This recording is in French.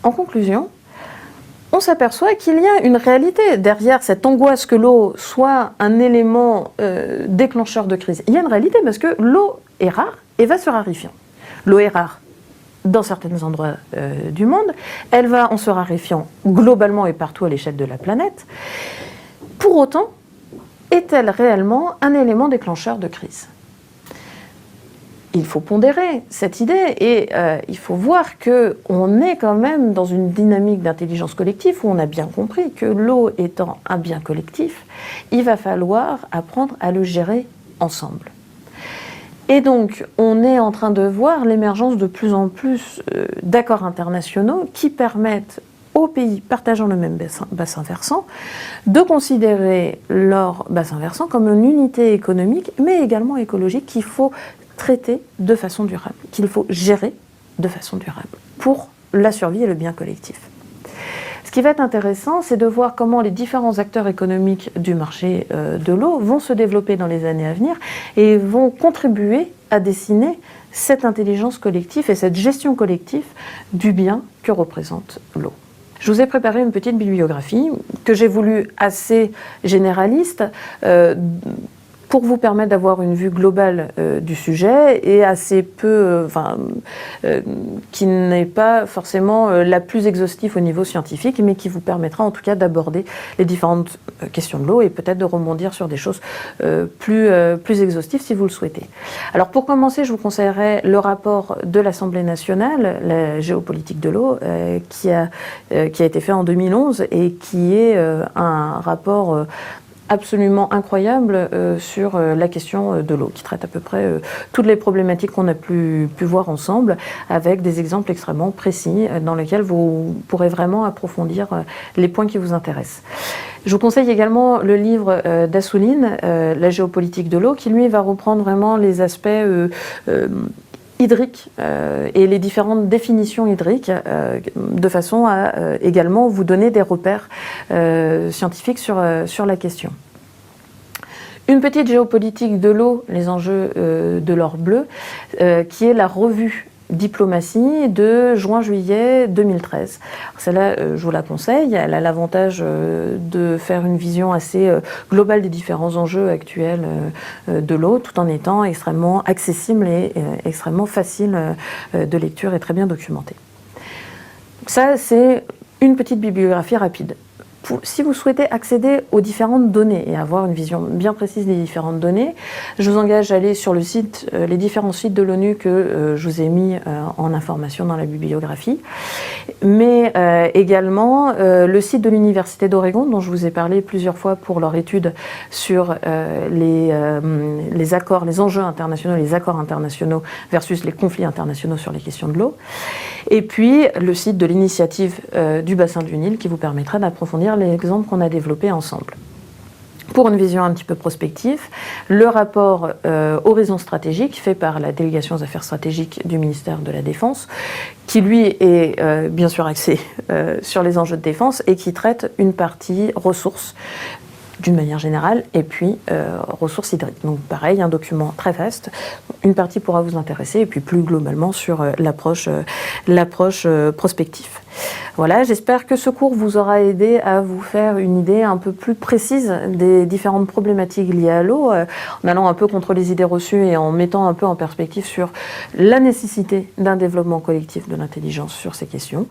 En conclusion, on s'aperçoit qu'il y a une réalité derrière cette angoisse que l'eau soit un élément déclencheur de crise. Il y a une réalité parce que l'eau est rare et va se raréfiant. L'eau est rare dans certains endroits du monde, elle va en se raréfiant globalement et partout à l'échelle de la planète. Pour autant, est-elle réellement un élément déclencheur de crise ? Il faut pondérer cette idée et il faut voir qu'on est quand même dans une dynamique d'intelligence collective où on a bien compris que l'eau étant un bien collectif, il va falloir apprendre à le gérer ensemble. Et donc, on est en train de voir l'émergence de plus en plus d'accords internationaux qui permettent aux pays partageant le même bassin versant de considérer leur bassin versant comme une unité économique, mais également écologique qu'il faut traiter de façon durable, qu'il faut gérer de façon durable pour la survie et le bien collectif. Ce qui va être intéressant, c'est de voir comment les différents acteurs économiques du marché de l'eau vont se développer dans les années à venir et vont contribuer à dessiner cette intelligence collective et cette gestion collective du bien que représente l'eau. Je vous ai préparé une petite bibliographie que j'ai voulu assez généraliste pour vous permettre d'avoir une vue globale du sujet et assez peu, qui n'est pas forcément la plus exhaustive au niveau scientifique, mais qui vous permettra en tout cas d'aborder les différentes questions de l'eau et peut-être de rebondir sur des choses plus exhaustives si vous le souhaitez. Alors pour commencer, je vous conseillerais le rapport de l'Assemblée nationale, la géopolitique de l'eau, qui a été fait en 2011 et qui est un rapport absolument incroyable sur la question de l'eau, qui traite à peu près toutes les problématiques qu'on a pu voir ensemble, avec des exemples extrêmement précis dans lesquels vous pourrez vraiment approfondir les points qui vous intéressent. Je vous conseille également le livre d'Assouline, La géopolitique de l'eau, qui lui va reprendre vraiment les aspects hydrique et les différentes définitions hydriques de façon à également vous donner des repères scientifiques sur la question. Une petite géopolitique de l'eau, les enjeux de l'or bleu, qui est la revue Diplomatie de juin-juillet 2013. Celle-là, je vous la conseille, elle a l'avantage de faire une vision assez globale des différents enjeux actuels de l'eau, tout en étant extrêmement accessible et extrêmement facile de lecture et très bien documentée. Ça, c'est une petite bibliographie rapide. Si vous souhaitez accéder aux différentes données et avoir une vision bien précise des différentes données, je vous engage à aller sur le site, les différents sites de l'ONU que je vous ai mis en information dans la bibliographie, mais également le site de l'Université d'Oregon, dont je vous ai parlé plusieurs fois pour leur étude sur les accords, les enjeux internationaux, les accords internationaux versus les conflits internationaux sur les questions de l'eau, et puis le site de l'initiative du bassin du Nil qui vous permettra d'approfondir les exemples qu'on a développés ensemble. Pour une vision un petit peu prospective, le rapport Horizon stratégique fait par la délégation aux affaires stratégiques du ministère de la Défense, qui lui est bien sûr axé sur les enjeux de défense et qui traite une partie ressources d'une manière générale, et puis ressources hydriques. Donc pareil, un document très vaste, une partie pourra vous intéresser, et puis plus globalement sur l'approche prospective. Voilà, j'espère que ce cours vous aura aidé à vous faire une idée un peu plus précise des différentes problématiques liées à l'eau, en allant un peu contre les idées reçues et en mettant un peu en perspective sur la nécessité d'un développement collectif de l'intelligence sur ces questions.